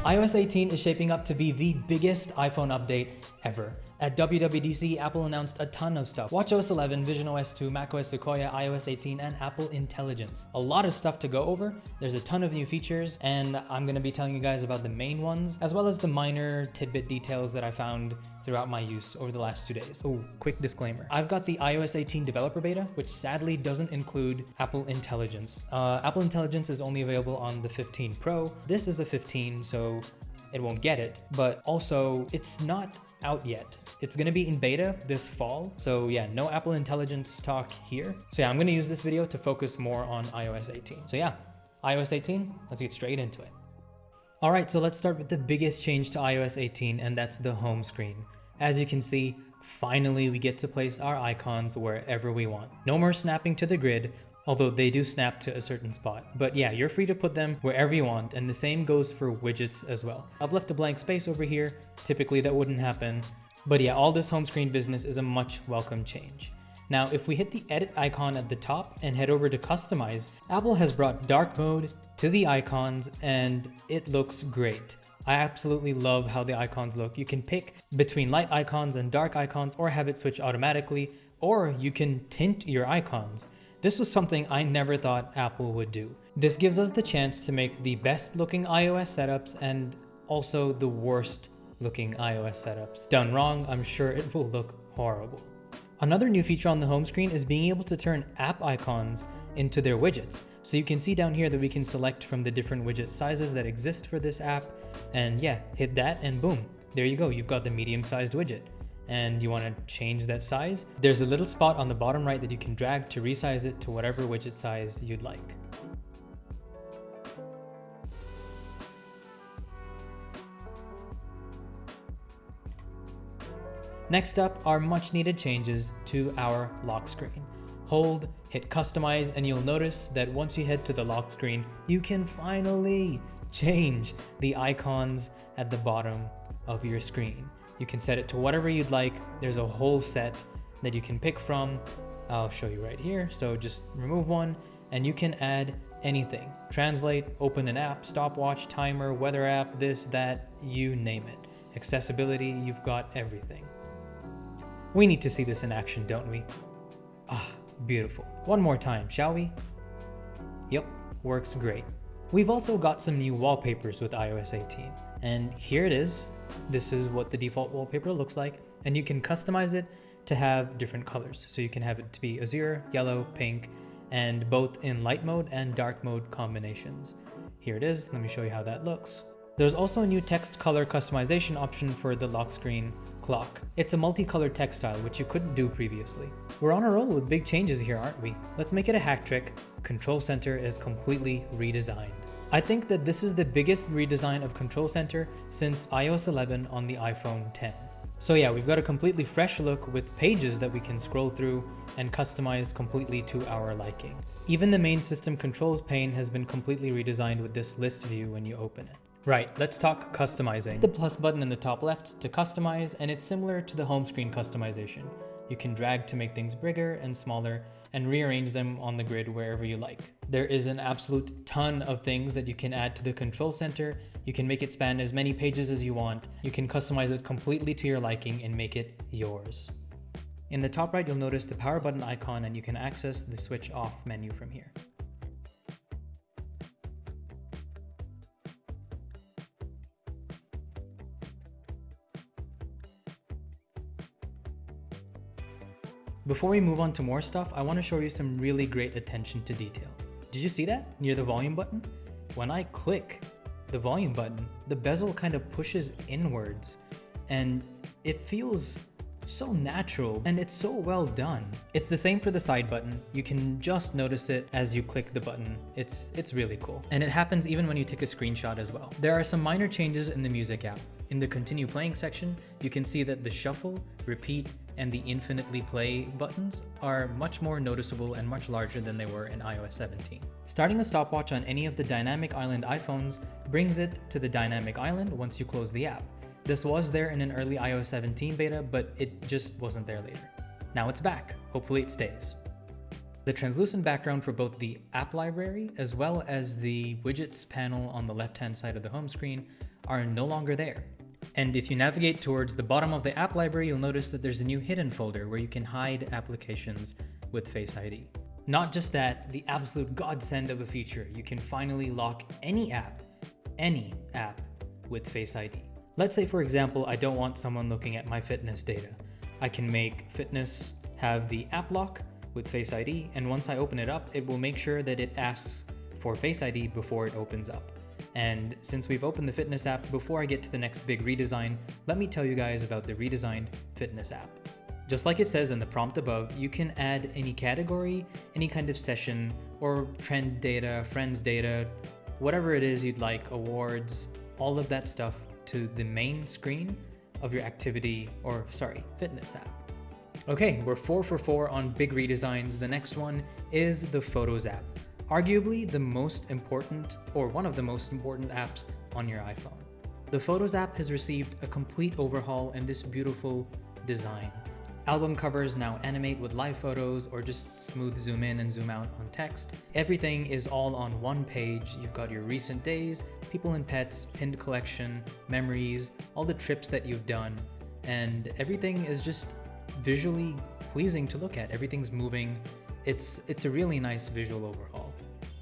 iOS 18 is shaping up to be the biggest iPhone update ever. At WWDC, Apple announced a ton of stuff. watchOS 11, visionOS 2, macOS Sequoia, iOS 18, and Apple Intelligence. A lot of stuff to go over. There's a ton of new features, and I'm gonna be telling you guys about the main ones, as well as the minor tidbit details that I found throughout my use over the last 2 days. Oh, quick disclaimer. I've got the iOS 18 developer beta, which sadly doesn't include Apple Intelligence. Apple Intelligence is only available on the 15 Pro. This is a 15, so it won't get it, but also it's not out yet. It's gonna be in beta this fall. So yeah, no Apple Intelligence talk here. So yeah, I'm gonna use this video to focus more on iOS 18. So yeah, iOS 18, let's get straight into it. All right, so let's start with the biggest change to iOS 18, and that's the home screen. As you can see, finally we get to place our icons wherever we want. No more snapping to the grid, although they do snap to a certain spot. But yeah, you're free to put them wherever you want, and the same goes for widgets as well. I've left a blank space over here. Typically that wouldn't happen. But yeah, all this home screen business is a much welcome change. Now, if we hit the edit icon at the top and head over to customize, Apple has brought dark mode to the icons and it looks great. I absolutely love how the icons look. You can pick between light icons and dark icons or have it switch automatically, or you can tint your icons. This was something I never thought Apple would do. This gives us the chance to make the best looking iOS setups and also the worst looking iOS setups. Done wrong, I'm sure it will look horrible. Another new feature on the home screen is being able to turn app icons into their widgets. So you can see down here that we can select from the different widget sizes that exist for this app, and yeah, hit that and boom, there you go, you've got the medium-sized widget. And you want to change that size, there's a little spot on the bottom right that you can drag to resize it to whatever widget size you'd like. Next up are much needed changes to our lock screen. Hold, hit customize, and you'll notice that once you head to the lock screen, you can finally change the icons at the bottom of your screen. You can set it to whatever you'd like. There's a whole set that you can pick from. I'll show you right here. So just remove one and you can add anything. Translate, open an app, stopwatch, timer, weather app, this, that, you name it. Accessibility, you've got everything. We need to see this in action, don't we? Ah, beautiful. One more time, shall we? Yep, works great. We've also got some new wallpapers with iOS 18. And here it is. This is what the default wallpaper looks like, and you can customize it to have different colors. So you can have it to be azure, yellow, pink, and both in light mode and dark mode combinations. Here it is. Let me show you how that looks. There's also a new text color customization option for the lock screen clock. It's a multicolored text style, which you couldn't do previously. We're on a roll with big changes here, aren't we? Let's make it a hack trick. Control Center is completely redesigned. I think that this is the biggest redesign of Control Center since iOS 11 on the iPhone 10. So yeah, we've got a completely fresh look with pages that we can scroll through and customize completely to our liking. Even the main system controls pane has been completely redesigned with this list view when you open it. Right, let's talk customizing. The plus button in the top left to customize, and it's similar to the home screen customization. You can drag to make things bigger and smaller and rearrange them on the grid wherever you like. There is an absolute ton of things that you can add to the control center. You can make it span as many pages as you want. You can customize it completely to your liking and make it yours. In the top right, you'll notice the power button icon, and you can access the switch off menu from here. Before we move on to more stuff, I want to show you some really great attention to detail. Did you see that near the volume button? When I click the volume button, the bezel kind of pushes inwards and it feels so natural and it's so well done. It's the same for the side button. You can just notice it as you click the button. It's really cool. And it happens even when you take a screenshot as well. There are some minor changes in the music app. In the continue playing section, you can see that the shuffle, repeat, and the infinitely play buttons are much more noticeable and much larger than they were in iOS 17. Starting a stopwatch on any of the dynamic island iPhones brings it to the dynamic island once you close the app. This was there in an early iOS 17 beta, but it just wasn't there later. Now it's back. Hopefully it stays. The translucent background for both the app library as well as the widgets panel on the left-hand side of the home screen are no longer there. And if you navigate towards the bottom of the app library, you'll notice that there's a new hidden folder where you can hide applications with Face ID. Not just that, the absolute godsend of a feature, you can finally lock any app with Face ID. Let's say, for example, I don't want someone looking at my fitness data. I can make fitness have the app lock with Face ID, and once I open it up, it will make sure that it asks for Face ID before it opens up. And since we've opened the fitness app, before I get to the next big redesign, let me tell you guys about the redesigned fitness app. Just like it says in the prompt above, you can add any category, any kind of session, or trend data, friends data, whatever it is you'd like, awards, all of that stuff to the main screen of your fitness app. Okay, we're 4 for 4 on big redesigns. The next one is the Photos app. Arguably the most important, or one of the most important apps on your iPhone. The Photos app has received a complete overhaul in this beautiful design. Album covers now animate with live photos or just smooth zoom in and zoom out on text. Everything is all on one page. You've got your recent days, people and pets, pinned collection, memories, all the trips that you've done, and everything is just visually pleasing to look at. Everything's moving. It's a really nice visual overhaul.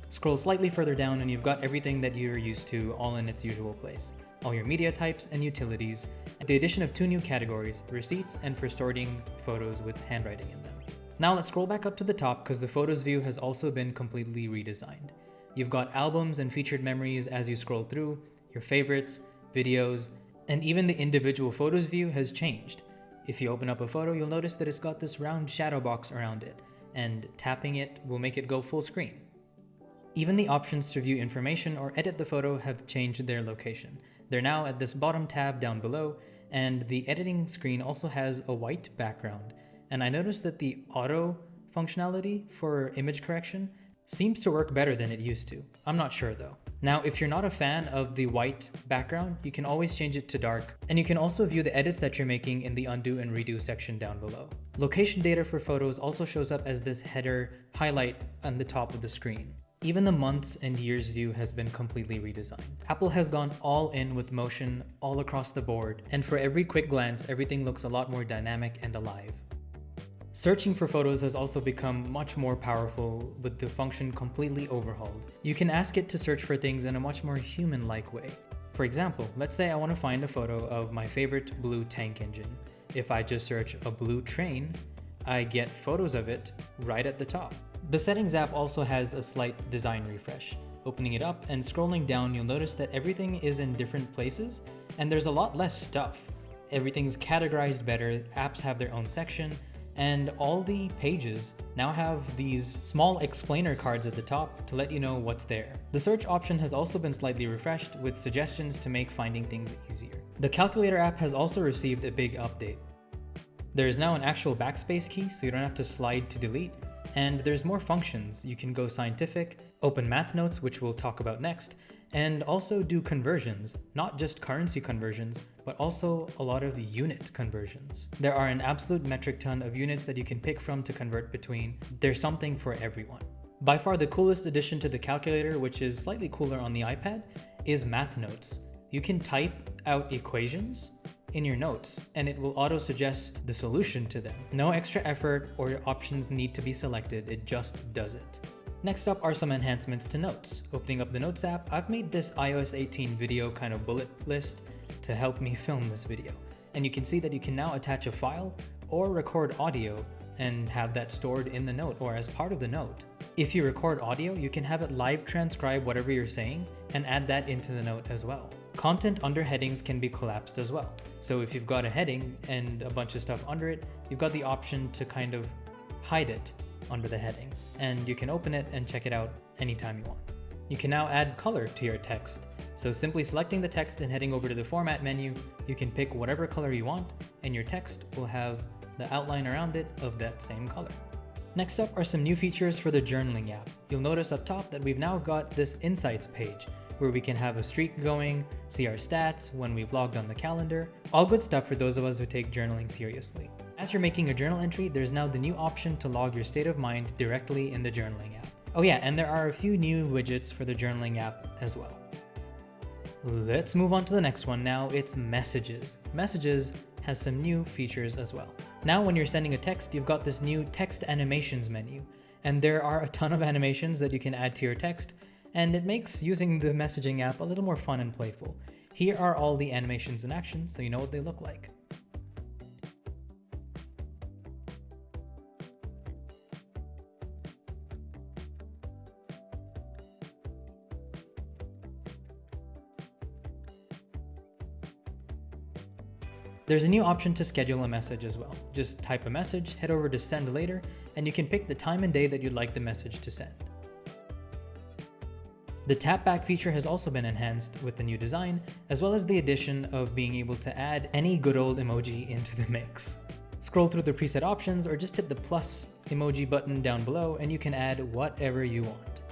Scroll slightly further down and you've got everything that you're used to all in its usual place. All your media types and utilities, and the addition of 2 new categories, receipts and for sorting photos with handwriting in them. Now let's scroll back up to the top because the Photos view has also been completely redesigned. You've got albums and featured memories as you scroll through, your favorites, videos, and even the individual Photos view has changed. If you open up a photo, you'll notice that it's got this round shadow box around it, and tapping it will make it go full screen. Even the options to view information or edit the photo have changed their location. They're now at this bottom tab down below, and the editing screen also has a white background. And I noticed that the auto functionality for image correction seems to work better than it used to. I'm not sure though. Now, if you're not a fan of the white background, you can always change it to dark, and you can also view the edits that you're making in the undo and redo section down below. Location data for photos also shows up as this header highlight on the top of the screen. Even the months and years view has been completely redesigned. Apple has gone all in with motion all across the board, and for every quick glance, everything looks a lot more dynamic and alive. Searching for photos has also become much more powerful with the function completely overhauled. You can ask it to search for things in a much more human-like way. For example, let's say I want to find a photo of my favorite blue tank engine. If I just search a blue train, I get photos of it right at the top. The Settings app also has a slight design refresh. Opening it up and scrolling down, you'll notice that everything is in different places and there's a lot less stuff. Everything's categorized better, apps have their own section, and all the pages now have these small explainer cards at the top to let you know what's there. The search option has also been slightly refreshed with suggestions to make finding things easier. The Calculator app has also received a big update. There is now an actual backspace key, so you don't have to slide to delete. And there's more functions. You can go scientific, open math notes, which we'll talk about next, and also do conversions, not just currency conversions, but also a lot of unit conversions. There are an absolute metric ton of units that you can pick from to convert between. There's something for everyone. By far the coolest addition to the calculator, which is slightly cooler on the iPad, is math notes. You can type out equations in your notes and it will auto-suggest the solution to them. No extra effort or your options need to be selected, it just does it. Next up are some enhancements to Notes. Opening up the Notes app, I've made this iOS 18 video kind of bullet list to help me film this video. And you can see that you can now attach a file or record audio and have that stored in the note or as part of the note. If you record audio, you can have it live transcribe whatever you're saying and add that into the note as well. Content under headings can be collapsed as well. So if you've got a heading and a bunch of stuff under it, you've got the option to kind of hide it under the heading, and you can open it and check it out anytime you want. You can now add color to your text. So simply selecting the text and heading over to the format menu, you can pick whatever color you want and your text will have the outline around it of that same color. Next up are some new features for the journaling app. You'll notice up top that we've now got this Insights page where we can have a streak going, see our stats, when we've logged on the calendar, all good stuff for those of us who take journaling seriously. As you're making a journal entry, there's now the new option to log your state of mind directly in the journaling app. Oh yeah, and there are a few new widgets for the journaling app as well. Let's move on to the next one now. It's Messages. Messages has some new features as well. Now when you're sending a text, you've got this new text animations menu, and there are a ton of animations that you can add to your text, and it makes using the messaging app a little more fun and playful. Here are all the animations in action, so you know what they look like. There's a new option to schedule a message as well. Just type a message, head over to Send Later, and you can pick the time and day that you'd like the message to send. The tap back feature has also been enhanced with the new design, as well as the addition of being able to add any good old emoji into the mix. Scroll through the preset options or just hit the plus emoji button down below and you can add whatever you want.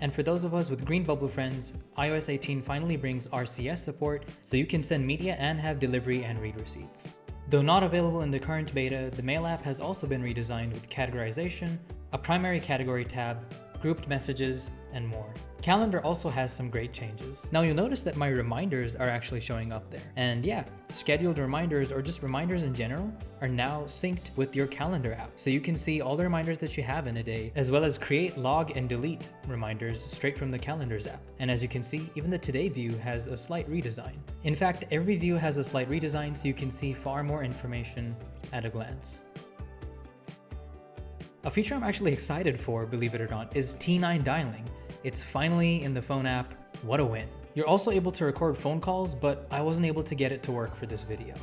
And for those of us with green bubble friends, iOS 18 finally brings RCS support, so you can send media and have delivery and read receipts. Though not available in the current beta, the Mail app has also been redesigned with categorization, a primary category tab, grouped messages, and more. Calendar also has some great changes. Now you'll notice that my reminders are actually showing up there. And yeah, scheduled reminders or just reminders in general are now synced with your calendar app. So you can see all the reminders that you have in a day, as well as create, log, and delete reminders straight from the calendars app. And as you can see, even the Today view has a slight redesign. In fact, every view has a slight redesign so you can see far more information at a glance. A feature I'm actually excited for, believe it or not, is T9 dialing. It's finally in the phone app. What a win. You're also able to record phone calls, but I wasn't able to get it to work for this video.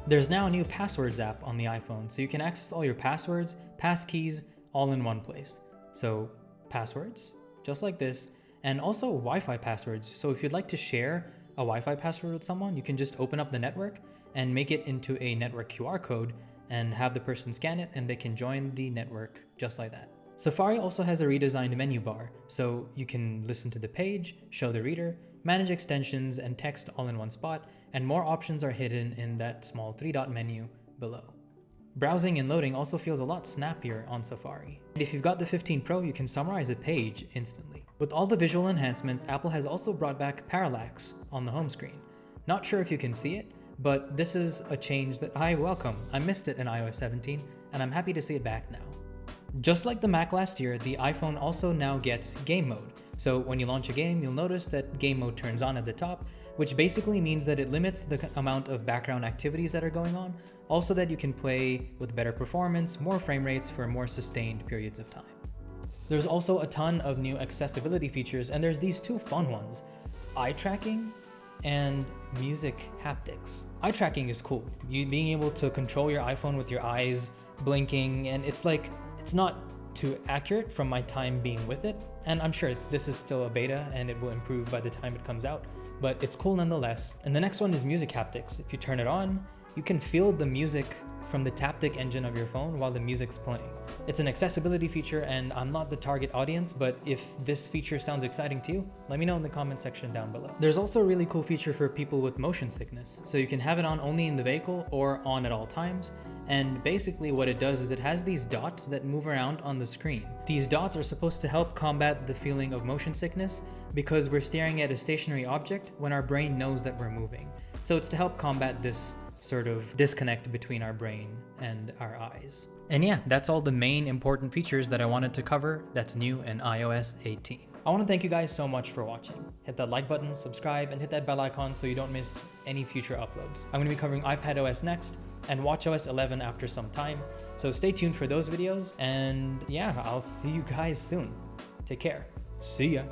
There's now a new passwords app on the iPhone, so you can access all your passwords, passkeys, all in one place. So passwords, just like this, and also Wi-Fi passwords. So if you'd like to share a Wi-Fi password with someone, you can just open up the network and make it into a network QR code and have the person scan it and they can join the network just like that. Safari also has a redesigned menu bar, so you can listen to the page, show the reader, manage extensions and text all in one spot, and more options are hidden in that small 3-dot menu below. Browsing and loading also feels a lot snappier on Safari. And if you've got the 15 Pro, you can summarize a page instantly. With all the visual enhancements, Apple has also brought back Parallax on the home screen. Not sure if you can see it, but this is a change that I welcome. I missed it in iOS 17, and I'm happy to see it back now. Just like the Mac last year, the iPhone also now gets game mode. So when you launch a game, you'll notice that game mode turns on at the top, which basically means that it limits the amount of background activities that are going on, also that you can play with better performance, more frame rates for more sustained periods of time. There's also a ton of new accessibility features, and there's these two fun ones, eye tracking and music haptics. Eye tracking is cool. You being able to control your iPhone with your eyes blinking, and it's not too accurate from my time being with it. And I'm sure this is still a beta and it will improve by the time it comes out, but it's cool nonetheless. And the next one is music haptics. If you turn it on, you can feel the music from the Taptic engine of your phone while the music's playing. It's an accessibility feature and I'm not the target audience, but if this feature sounds exciting to you, let me know in the comment section down below. There's also a really cool feature for people with motion sickness. So you can have it on only in the vehicle or on at all times. And basically what it does is it has these dots that move around on the screen. These dots are supposed to help combat the feeling of motion sickness because we're staring at a stationary object when our brain knows that we're moving. So it's to help combat this sort of disconnect between our brain and our eyes. And yeah, that's all the main important features that I wanted to cover that's new in iOS 18. I want to thank you guys so much for watching. Hit that like button, subscribe, and hit that bell icon so you don't miss any future uploads. I'm going to be covering iPadOS next and watchOS 11 after some time, so stay tuned for those videos, and yeah, I'll see you guys soon. Take care. See ya.